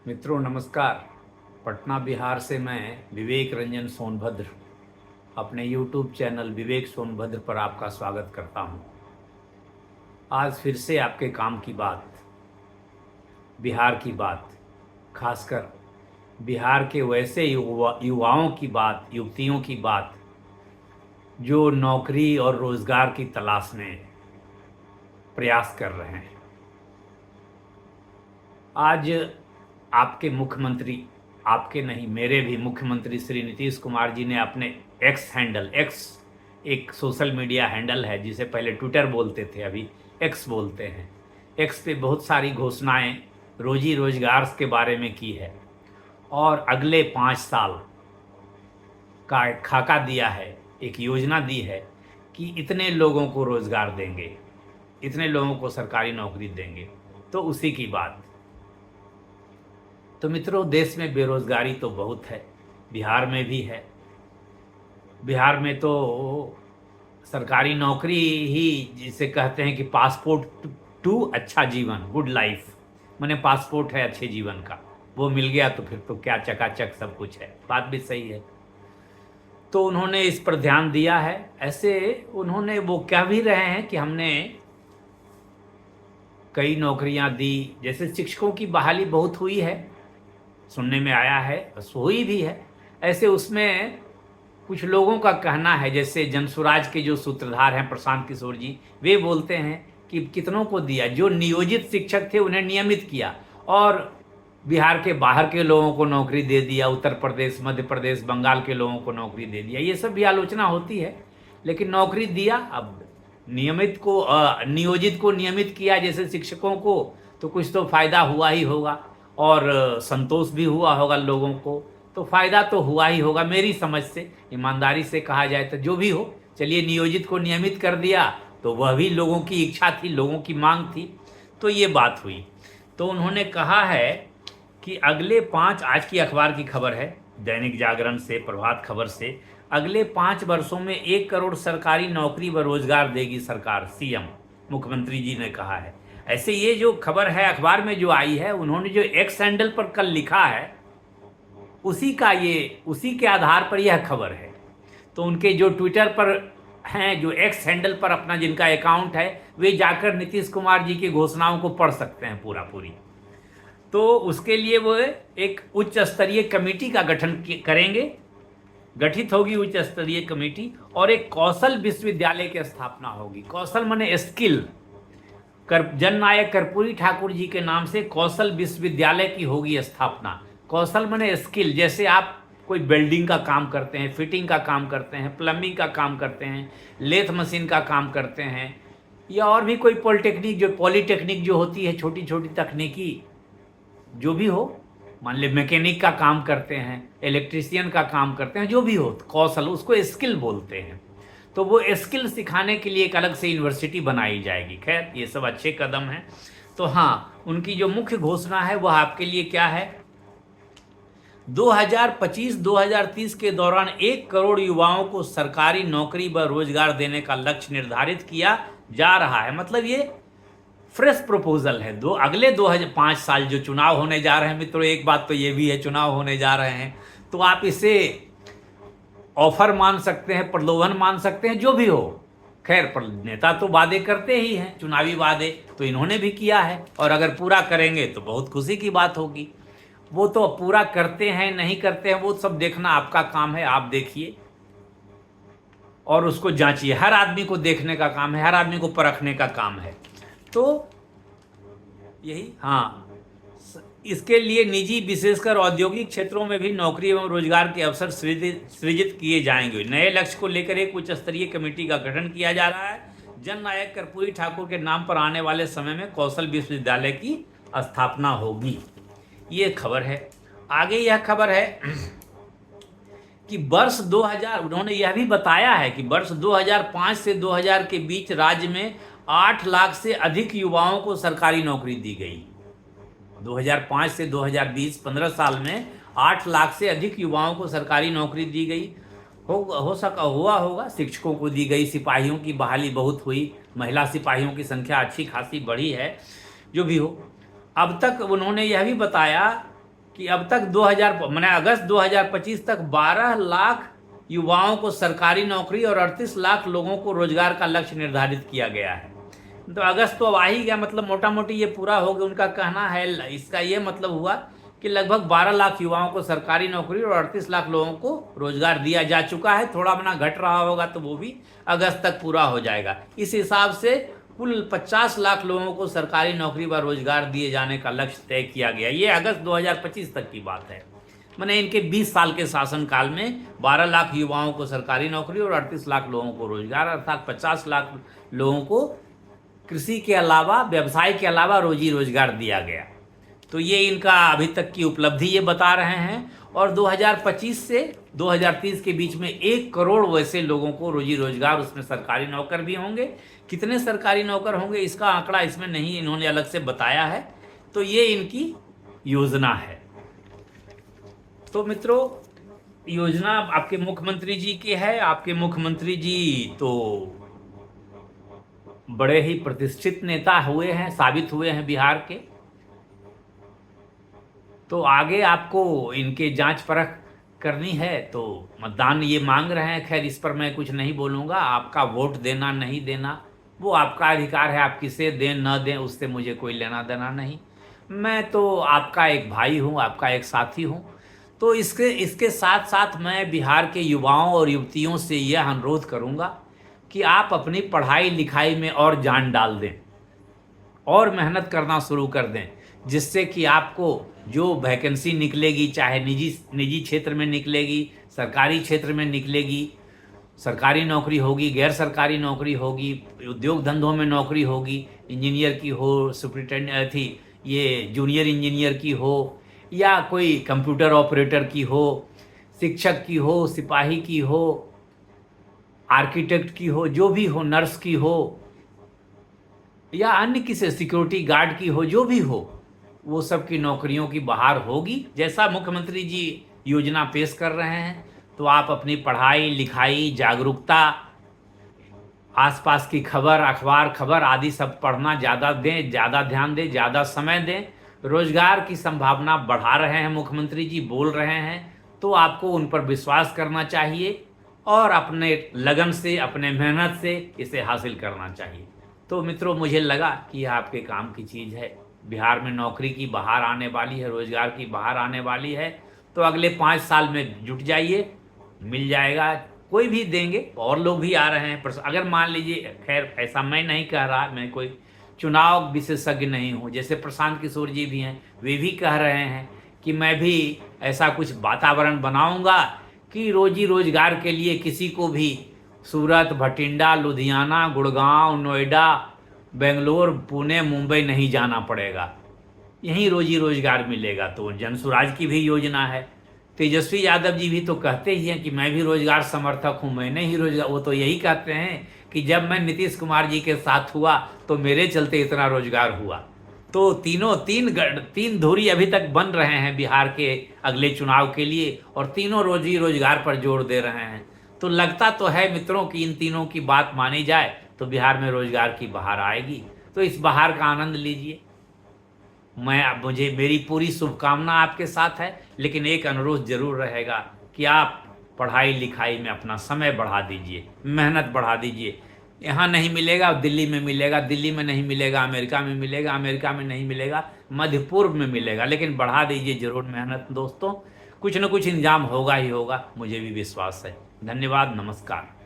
मित्रों नमस्कार। पटना बिहार से मैं विवेक रंजन सोनभद्र अपने YouTube चैनल विवेक सोनभद्र पर आपका स्वागत करता हूं। आज फिर से आपके काम की बात, बिहार की बात, खासकर बिहार के वैसे युवाओं की बात, युवतियों की बात जो नौकरी और रोजगार की तलाश में प्रयास कर रहे हैं। आज आपके मुख्यमंत्री, आपके नहीं मेरे भी मुख्यमंत्री श्री नीतीश कुमार जी ने अपने एक्स एक सोशल मीडिया हैंडल है जिसे पहले ट्विटर बोलते थे, अभी एक्स बोलते हैं। एक्स पे बहुत सारी घोषणाएं रोजी रोजगार के बारे में की है और अगले 5 साल का एक खाका दिया है, एक योजना दी है कि इतने लोगों को रोजगार देंगे, इतने लोगों को सरकारी नौकरी देंगे। तो उसी की बात। तो मित्रों, देश में बेरोजगारी तो बहुत है, बिहार में भी है। बिहार में तो सरकारी नौकरी ही जिसे कहते हैं कि पासपोर्ट टू अच्छा जीवन, गुड लाइफ, माने पासपोर्ट है अच्छे जीवन का, वो मिल गया तो फिर तो क्या चकाचक सब कुछ है। बात भी सही है। तो उन्होंने इस पर ध्यान दिया है। ऐसे उन्होंने वो कह भी रहे हैं कि हमने कई नौकरियां दी, जैसे शिक्षकों की बहाली बहुत हुई है, सुनने में आया है, हुई भी है। ऐसे उसमें कुछ लोगों का कहना है, जैसे जनसुराज के जो सूत्रधार हैं प्रशांत किशोर जी, वे बोलते हैं कि कितनों को दिया, जो नियोजित शिक्षक थे उन्हें नियमित किया और बिहार के बाहर के लोगों को नौकरी दे दिया, उत्तर प्रदेश, मध्य प्रदेश, बंगाल के लोगों को नौकरी दे दिया। ये सब भी आलोचना होती है, लेकिन नौकरी दिया। अब नियोजित को नियमित किया जैसे शिक्षकों को, तो कुछ तो फायदा हुआ ही होगा और संतोष भी हुआ होगा लोगों को, तो फायदा तो हुआ ही होगा मेरी समझ से। ईमानदारी से कहा जाए तो जो भी हो, चलिए नियोजित को नियमित कर दिया तो वह भी लोगों की इच्छा थी, लोगों की मांग थी, तो ये बात हुई। तो उन्होंने कहा है कि अगले 5, आज की अखबार की खबर है, दैनिक जागरण से, प्रभात खबर से, अगले 5 वर्षों में 1 करोड़ सरकारी नौकरी व रोजगार देगी सरकार, सीएम मुख्यमंत्री जी ने कहा है। ऐसे ये जो खबर है अखबार में जो आई है, उन्होंने जो एक्स हैंडल पर कल लिखा है उसी के आधार पर यह खबर है। तो उनके जो ट्विटर पर हैं, जो एक्स हैंडल पर अपना जिनका अकाउंट है, वे जाकर नीतीश कुमार जी की घोषणाओं को पढ़ सकते हैं पूरी। तो उसके लिए वो एक उच्च स्तरीय कमेटी का गठन करेंगे, गठित होगी उच्च स्तरीय कमेटी, और एक कौशल विश्वविद्यालय की स्थापना होगी। कौशल माने स्किल, जननायक कर्पूरी ठाकुर जी के नाम से कौशल विश्वविद्यालय की होगी स्थापना। कौशल माने स्किल, जैसे आप कोई वेल्डिंग का काम करते हैं, फिटिंग का काम करते हैं, प्लम्बिंग का काम करते हैं, लेथ मशीन का काम करते हैं, या और भी कोई पॉलीटेक्निक जो होती है, छोटी छोटी तकनीकी जो भी हो, मान ली मैकेनिक का काम करते हैं, इलेक्ट्रीशियन का काम करते हैं, जो भी हो, कौशल, उसको स्किल बोलते हैं। तो वो स्किल सिखाने के लिए एक अलग से यूनिवर्सिटी बनाई जाएगी। खैर, ये सब अच्छे कदम हैं। तो हाँ, उनकी जो मुख्य घोषणा है वह आपके लिए क्या है, 2025-2030 के दौरान 1 करोड़ युवाओं को सरकारी नौकरी व रोजगार देने का लक्ष्य निर्धारित किया जा रहा है। मतलब ये फ्रेश प्रपोजल है। अगले 2005 साल जो चुनाव होने जा रहे हैं मित्रों, एक बात तो ये भी है, चुनाव होने जा रहे हैं, तो आप इसे ऑफर मान सकते हैं, प्रलोभन मान सकते हैं, जो भी हो। खैर, पर नेता तो वादे करते ही हैं, चुनावी वादे, तो इन्होंने भी किया है, और अगर पूरा करेंगे तो बहुत खुशी की बात होगी। वो तो पूरा करते हैं नहीं करते हैं वो सब देखना आपका काम है, आप देखिए और उसको जांचिए। हर आदमी को देखने का काम है, हर आदमी को परखने का काम है। तो यही, हाँ, इसके लिए निजी, विशेषकर औद्योगिक क्षेत्रों में भी नौकरी एवं रोजगार के अवसर सृजित किए जाएंगे। नए लक्ष्य को लेकर एक उच्च स्तरीय कमेटी का गठन किया जा रहा है। जननायक कर्पूरी ठाकुर के नाम पर आने वाले समय में कौशल विश्वविद्यालय की स्थापना होगी। ये खबर है। आगे यह खबर है कि वर्ष 2000, उन्होंने यह भी बताया है कि वर्ष 2005 से 2000 के बीच राज्य में 8 लाख से अधिक युवाओं को सरकारी नौकरी दी गई। 2005 से 2020 15 साल में 8 लाख से अधिक युवाओं को सरकारी नौकरी दी गई। हुआ होगा, शिक्षकों को दी गई, सिपाहियों की बहाली बहुत हुई, महिला सिपाहियों की संख्या अच्छी खासी बढ़ी है, जो भी हो। अब तक उन्होंने यह भी बताया कि अब तक 2000 मैंने अगस्त 2025 तक 12 लाख युवाओं को सरकारी नौकरी और 38 लाख लोगों को रोजगार का लक्ष्य निर्धारित किया गया है। तो अगस्त तो अब आ ही गया, मतलब मोटा मोटी ये पूरा हो गया उनका कहना है। इसका ये मतलब हुआ कि लगभग 12 लाख युवाओं को सरकारी नौकरी और 38 लाख लोगों को रोजगार दिया जा चुका है। थोड़ा बना घट रहा होगा तो वो भी अगस्त तक पूरा हो जाएगा। इस हिसाब से कुल 50 लाख लोगों को सरकारी नौकरी व रोजगार दिए जाने का लक्ष्य तय किया गया। ये अगस्त 2025 तक की बात है। मैंने इनके 20 साल के शासनकाल में 12 लाख युवाओं को सरकारी नौकरी और 38 लाख लोगों को रोजगार, अर्थात 50 लाख लोगों को कृषि के अलावा, व्यवसाय के अलावा रोजी रोजगार दिया गया। तो ये इनका अभी तक की उपलब्धि ये बता रहे हैं। और 2025 से 2030 के बीच में 1 करोड़ वैसे लोगों को रोजी रोजगार, उसमें सरकारी नौकर भी होंगे। कितने सरकारी नौकर होंगे इसका आंकड़ा इसमें नहीं इन्होंने अलग से बताया है। तो ये इनकी योजना है। तो मित्रों, योजना आपके मुख्यमंत्री जी की है। आपके मुख्यमंत्री जी तो बड़े ही प्रतिष्ठित नेता हुए हैं, साबित हुए हैं बिहार के। तो आगे आपको इनके जांच परख करनी है तो मतदान ये मांग रहे हैं। खैर इस पर मैं कुछ नहीं बोलूँगा। आपका वोट देना नहीं देना वो आपका अधिकार है। आप किसे दें न दें उससे मुझे कोई लेना देना नहीं। मैं तो आपका एक भाई हूँ, आपका एक साथी हूँ। तो इसके साथ साथ मैं बिहार के युवाओं और युवतियों से यह अनुरोध करूँगा कि आप अपनी पढ़ाई लिखाई में और जान डाल दें और मेहनत करना शुरू कर दें, जिससे कि आपको जो वैकेंसी निकलेगी, चाहे निजी क्षेत्र में निकलेगी, सरकारी क्षेत्र में निकलेगी, सरकारी नौकरी होगी, गैर सरकारी नौकरी होगी, उद्योग धंधों में नौकरी होगी, इंजीनियर की हो, सुपरिटेंडेंट थी, ये जूनियर इंजीनियर की हो, या कोई कंप्यूटर ऑपरेटर की हो, शिक्षक की हो, सिपाही की हो, आर्किटेक्ट की हो, जो भी हो, नर्स की हो, या अन्य किसी सिक्योरिटी गार्ड की हो, जो भी हो, वो सब की नौकरियों की बहार होगी। जैसा मुख्यमंत्री जी योजना पेश कर रहे हैं, तो आप अपनी पढ़ाई लिखाई, जागरूकता, आसपास की खबर, अखबार खबर आदि सब पढ़ना ज़्यादा दें, ज़्यादा ध्यान दें, ज़्यादा समय दें। रोजगार की संभावना बढ़ा रहे हैं मुख्यमंत्री जी, बोल रहे हैं, तो आपको उन पर विश्वास करना चाहिए और अपने लगन से, अपने मेहनत से इसे हासिल करना चाहिए। तो मित्रों, मुझे लगा कि यह आपके काम की चीज़ है। बिहार में नौकरी की बहार आने वाली है, रोजगार की बहार आने वाली है। तो अगले 5 साल में जुट जाइए, मिल जाएगा। कोई भी देंगे, और लोग भी आ रहे हैं। अगर मान लीजिए, खैर ऐसा मैं नहीं कह रहा, मैं कोई चुनाव विशेषज्ञ नहीं हूँ। जैसे प्रशांत किशोर जी भी हैं, वे भी कह रहे हैं कि मैं भी ऐसा कुछ वातावरण बनाऊंगा कि रोजी रोजगार के लिए किसी को भी सूरत, भटिंडा, लुधियाना, गुड़गांव, नोएडा, बेंगलोर, पुणे, मुंबई नहीं जाना पड़ेगा, यहीं रोजी रोजगार मिलेगा। तो जनसुराज की भी योजना है। तेजस्वी यादव जी भी तो कहते ही हैं कि मैं भी रोजगार समर्थक हूँ, मैंने ही रोजगार, वो तो यही कहते हैं कि जब मैं नीतीश कुमार जी के साथ हुआ तो मेरे चलते इतना रोजगार हुआ। तो तीन धुरी अभी तक बन रहे हैं बिहार के अगले चुनाव के लिए, और तीनों रोजी रोजगार पर जोर दे रहे हैं। तो लगता तो है मित्रों कि इन तीनों की बात मानी जाए तो बिहार में रोजगार की बहार आएगी। तो इस बहार का आनंद लीजिए। मेरी पूरी शुभकामना आपके साथ है, लेकिन एक अनुरोध जरूर रहेगा कि आप पढ़ाई लिखाई में अपना समय बढ़ा दीजिए, मेहनत बढ़ा दीजिए। यहाँ नहीं मिलेगा, दिल्ली में मिलेगा, दिल्ली में नहीं मिलेगा, अमेरिका में मिलेगा, अमेरिका में नहीं मिलेगा, मध्य पूर्व में मिलेगा, लेकिन बढ़ा दीजिए जरूर मेहनत दोस्तों। कुछ न कुछ इंजाम होगा ही होगा, मुझे भी विश्वास है। धन्यवाद, नमस्कार।